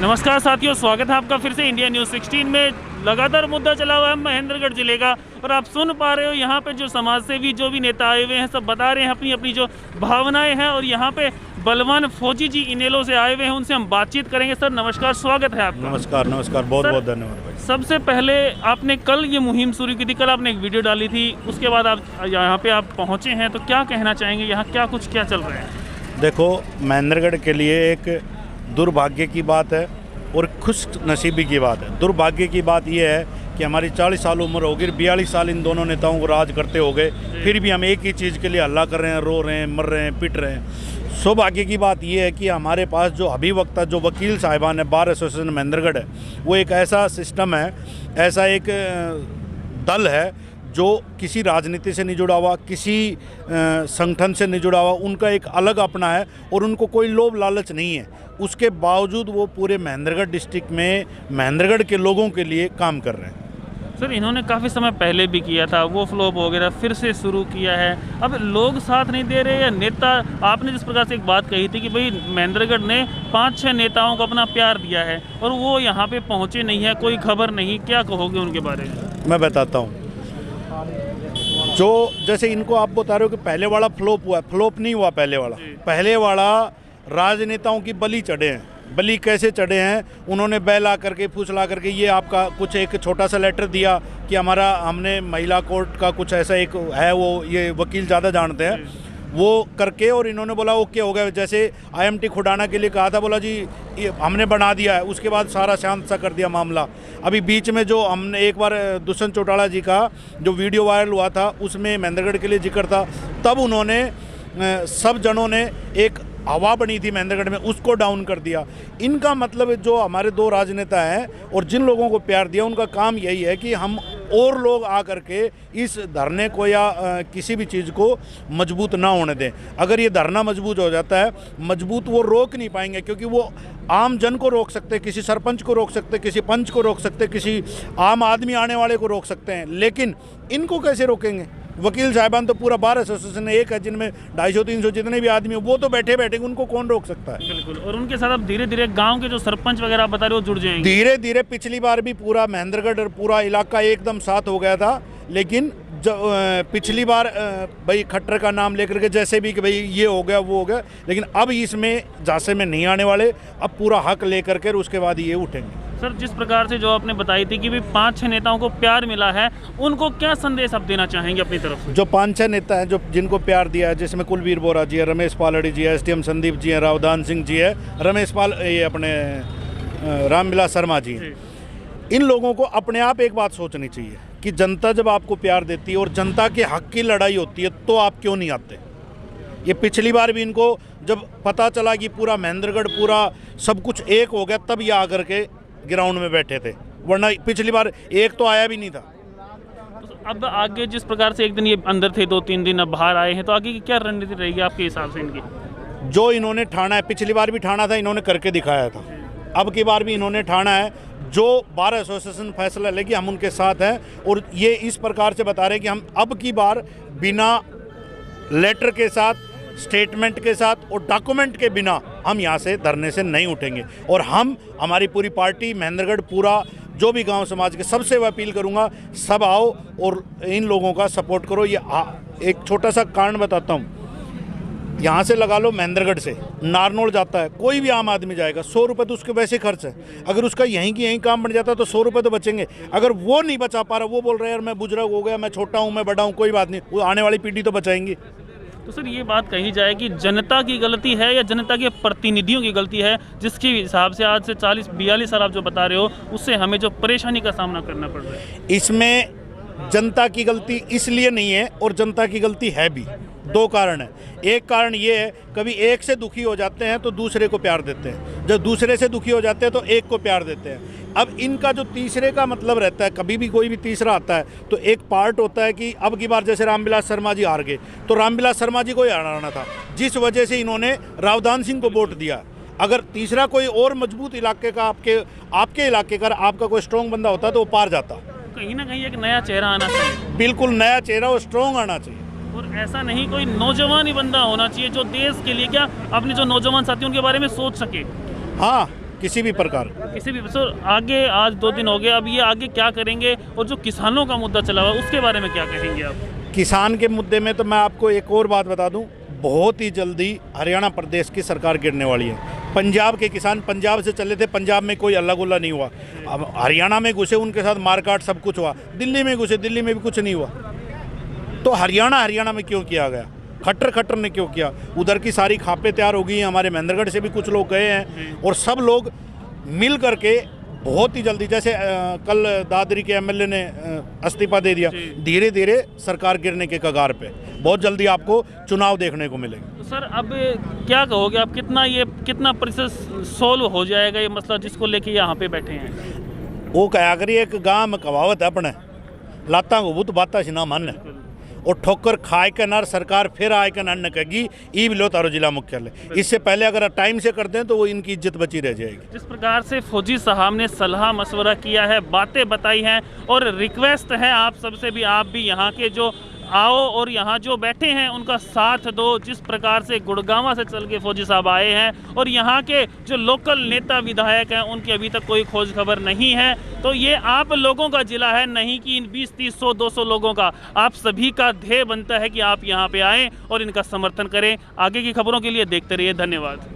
नमस्कार साथियों, स्वागत है आपका फिर से इंडिया न्यूज़ 16 में। लगातार मुद्दा चला हुआ है महेंद्रगढ़ जिले का और आप सुन पा रहे हो यहाँ पे जो समाज सेवी जो भी नेता आए हुए हैं सब बता रहे हैं अपनी अपनी जो भावनाएं हैं। और यहाँ पे बलवान फौजी जी इनेलो से आए हुए हैं, उनसे हम बातचीत करेंगे। सर नमस्कार, स्वागत है आपका। नमस्कार, बहुत बहुत धन्यवाद भाई। सबसे पहले आपने कल ये मुहिम शुरू की थी, कल आपने एक वीडियो डाली थी, उसके बाद आप यहाँ पे आप पहुँचे हैं, तो क्या कहना चाहेंगे, यहाँ क्या चल रहा है? देखो, महेंद्रगढ़ के लिए एक दुर्भाग्य की बात है और खुश नसीबी की बात है। दुर्भाग्य की बात यह है कि हमारी 40 साल उम्र हो गई, 42 साल इन दोनों नेताओं को राज करते हो गए, फिर भी हम एक ही चीज़ के लिए हल्ला कर रहे हैं, रो रहे हैं, मर रहे हैं, पिट रहे हैं। सौभाग्य की बात यह है कि हमारे पास जो अभिवक्ता, जो वकील साहिबान है, बार एसोसिएशन महेंद्रगढ़ है, वो एक ऐसा सिस्टम है, ऐसा एक दल है जो किसी राजनीति से नहीं जुड़ा हुआ, किसी संगठन से नहीं जुड़ा हुआ, उनका एक अलग अपना है और उनको कोई लोभ लालच नहीं है। उसके बावजूद वो पूरे महेंद्रगढ़ डिस्ट्रिक्ट में महेंद्रगढ़ के लोगों के लिए काम कर रहे हैं। सर इन्होंने काफ़ी समय पहले भी किया था, वो फ्लॉप हो गया था, फिर से शुरू किया है। अब लोग साथ नहीं दे रहे या नेता, आपने जिस प्रकार से एक बात कही थी कि भाई महेंद्रगढ़ ने 5-6 नेताओं को अपना प्यार दिया है और वो यहाँ पे पहुँचे नहीं है, कोई खबर नहीं, क्या कहोगे उनके बारे में? मैं बताता हूँ। जो जैसे इनको आप बता रहे हो कि पहले वाला फ्लॉप हुआ, फ्लॉप नहीं हुआ। पहले वाला राजनेताओं की बलि चढ़े हैं। बलि कैसे चढ़े हैं? उन्होंने बैल ला करके, फूस ला करके, ये आपका कुछ एक छोटा सा लेटर दिया कि हमने महिला कोर्ट का कुछ ऐसा एक है, वो ये वकील ज़्यादा जानते हैं, वो करके और इन्होंने बोला ओके हो गया। जैसे IMT खुडाना के लिए कहा था, बोला जी ये हमने बना दिया है, उसके बाद सारा शांत सा कर दिया मामला। अभी बीच में जो हमने एक बार दुष्यंत चौटाला जी का जो वीडियो वायरल हुआ था, उसमें महेंद्रगढ़ के लिए जिक्र था, तब उन्होंने सब जनों ने एक हवा बनी थी महेंद्रगढ़ में, उसको डाउन कर दिया। इनका मतलब जो हमारे दो राजनेता हैं और जिन लोगों को प्यार दिया, उनका काम यही है कि हम और लोग आकर के इस धरने को या किसी भी चीज़ को मजबूत ना होने दें। अगर ये धरना मजबूत हो जाता है, मजबूत वो रोक नहीं पाएंगे, क्योंकि वो आम जन को रोक सकते, किसी सरपंच को रोक सकते, किसी पंच को रोक सकते, किसी आम आदमी आने वाले को रोक सकते हैं, लेकिन इनको कैसे रोकेंगे? वकील साहिबान तो पूरा बार एसोसिएशन एक है, जिनमें 250-300 जितने भी आदमी, वो तो बैठे उनको कौन रोक सकता है? बिल्कुल। और उनके साथ अब धीरे धीरे गांव के जो सरपंच वगैरह आप बता रहे हो जुड़ जाएंगे धीरे धीरे। पिछली बार भी पूरा महेंद्रगढ़ और पूरा इलाका एकदम साथ हो गया था, लेकिन पिछली बार भाई खट्टर का नाम लेकर के जैसे भी कि भाई ये हो गया वो हो गया, लेकिन अब इसमें झांसे में नहीं आने वाले। अब पूरा हक लेकर के उसके बाद ये उठेंगे। सर जिस प्रकार से जो आपने बताई थी कि भाई 5-6 नेताओं को प्यार मिला है, उनको क्या संदेश आप देना चाहेंगे अपनी तरफ से? जो 5-6 नेता हैं जो जिनको प्यार दिया है, जिसमें कुलवीर बोरा जी है, रमेश पालड़ी जी है, SDM संदीप जी है, रावदान सिंह जी है, ये अपने रामविलास शर्मा जी हैं। इन लोगों को अपने आप एक बात सोचनी चाहिए कि जनता जब आपको प्यार देती है और जनता के हक की लड़ाई होती है, तो आप क्यों नहीं आते? ये पिछली बार भी इनको जब पता चला कि पूरा महेंद्रगढ़ पूरा सब कुछ एक हो गया, तब ये आकर के ग्राउंड में बैठे थे, वरना पिछली बार एक तो आया भी नहीं था। तो अब आगे जिस प्रकार से एक दिन ये अंदर थे, 2-3 दिन अब बाहर आए हैं, तो आगे की क्या रणनीति रहेगी आपके हिसाब से इनकी? जो इन्होंने ठाना है, पिछली बार भी ठाना था, इन्होंने करके दिखाया था, अब की बार भी इन्होंने ठाना है। जो बार एसोसिएशन फैसला लेगी, हम उनके साथ हैं और ये इस प्रकार से बता रहे हैं कि हम अब की बार बिना लेटर के साथ, स्टेटमेंट के साथ और डॉक्यूमेंट के बिना हम यहाँ से धरने से नहीं उठेंगे। और हमारी पूरी पार्टी महेंद्रगढ़, पूरा जो भी गांव समाज के, सबसे मैं अपील करूँगा, सब आओ और इन लोगों का सपोर्ट करो। ये एक छोटा सा कारण बताता हूँ। यहाँ से लगा लो, महेंद्रगढ़ से नारनौल जाता है, कोई भी आम आदमी जाएगा, 100 रुपये तो उसके वैसे खर्च है। अगर उसका यहीं की यहीं काम बन जाता है तो 100 रुपये तो बचेंगे। अगर वो नहीं बचा पा रहा, वो बोल रहे हैं यार मैं बुजुर्ग हो गया, मैं छोटा हूँ, मैं बड़ा हूँ, कोई बात नहीं, वो आने वाली पीढ़ी तो बचाएंगी। तो सर ये बात कही जाए कि जनता की गलती है या जनता के प्रतिनिधियों की गलती है, जिसके हिसाब से आज से 40-42 साल आप जो बता रहे हो, उससे हमें जो परेशानी का सामना करना पड़ रहा है? इसमें जनता की गलती इसलिए नहीं है और जनता की गलती है भी। 2 कारण है। एक कारण ये है, कभी एक से दुखी हो जाते हैं तो दूसरे को प्यार देते हैं, जब दूसरे से दुखी हो जाते हैं तो एक को प्यार देते हैं। अब इनका जो तीसरे का मतलब रहता है, कभी भी कोई भी तीसरा आता है तो एक पार्ट होता है कि अब की बार जैसे रामविलास शर्मा जी हार गए, तो रामविलास शर्मा जी को ही हराना था, जिस वजह से इन्होंने रावदान सिंह को वोट दिया। अगर तीसरा कोई और मजबूत इलाके का, आपके इलाके का आपका कोई स्ट्रॉन्ग बंदा होता तो वो पार जाता। कहीं ना कहीं एक नया चेहरा आना चाहिए। बिल्कुल नया चेहरा और स्ट्रॉन्ग आना चाहिए। और ऐसा नहीं, कोई नौजवान ही बंदा होना चाहिए जो देश के लिए, क्या अपने जो नौजवान साथी उनके बारे में सोच सके। हाँ, किसी भी प्रकार। किसी भी सर आगे आज 2 दिन हो गए, अब ये आगे क्या करेंगे और जो किसानों का मुद्दा चला हुआ है उसके बारे में क्या कहेंगे आप? किसान के मुद्दे में तो मैं आपको एक और बात बता दूं, बहुत ही जल्दी हरियाणा प्रदेश की सरकार गिरने वाली है। पंजाब के किसान पंजाब से चले थे, पंजाब में कोई अल्लाह गुल्ला नहीं हुआ, अब हरियाणा में घुसे, उनके साथ मारकाट सब कुछ हुआ। दिल्ली में घुसे, दिल्ली में भी कुछ नहीं हुआ। तो हरियाणा में क्यों किया गया? खट्टर ने क्यों किया? उधर की सारी खापें तैयार हो गई हैं, हमारे महेंद्रगढ़ से भी कुछ लोग गए हैं और सब लोग मिल करके बहुत ही जल्दी, जैसे कल दादरी के एमएलए ने इस्तीफा दे दिया, धीरे धीरे सरकार गिरने के कगार पे, बहुत जल्दी आपको चुनाव देखने को मिलेंगे। तो सर अब क्या कहोगे आप, कितना प्रतिशत सोल्व हो जाएगा ये मसला जिसको लेके यहाँ पे बैठे हैं? वो कहा करिए, एक गाँव में कहावत है अपने, लाता को भूत बाता ना मन, और ठोकर खाए के नर सरकार फिर आए के नर न कहेगी ई बिलो तारो जिला मुख्यालय। इससे पहले अगर टाइम से करते हैं तो वो इनकी इज्जत बची रह जाएगी। जिस प्रकार से फौजी साहब ने सलाह मशवरा किया है, बातें बताई हैं, और रिक्वेस्ट है आप सबसे भी, आप भी यहाँ के जो आओ और यहाँ जो बैठे हैं उनका साथ दो। जिस प्रकार से गुड़गांव से चल के फौजी साहब आए हैं और यहाँ के जो लोकल नेता विधायक हैं उनकी अभी तक कोई खोज खबर नहीं है, तो ये आप लोगों का जिला है, नहीं कि इन 20, 30, 100, 200 लोगों का। आप सभी का ध्येय बनता है कि आप यहाँ पे आएँ और इनका समर्थन करें। आगे की खबरों के लिए देखते रहिए, धन्यवाद।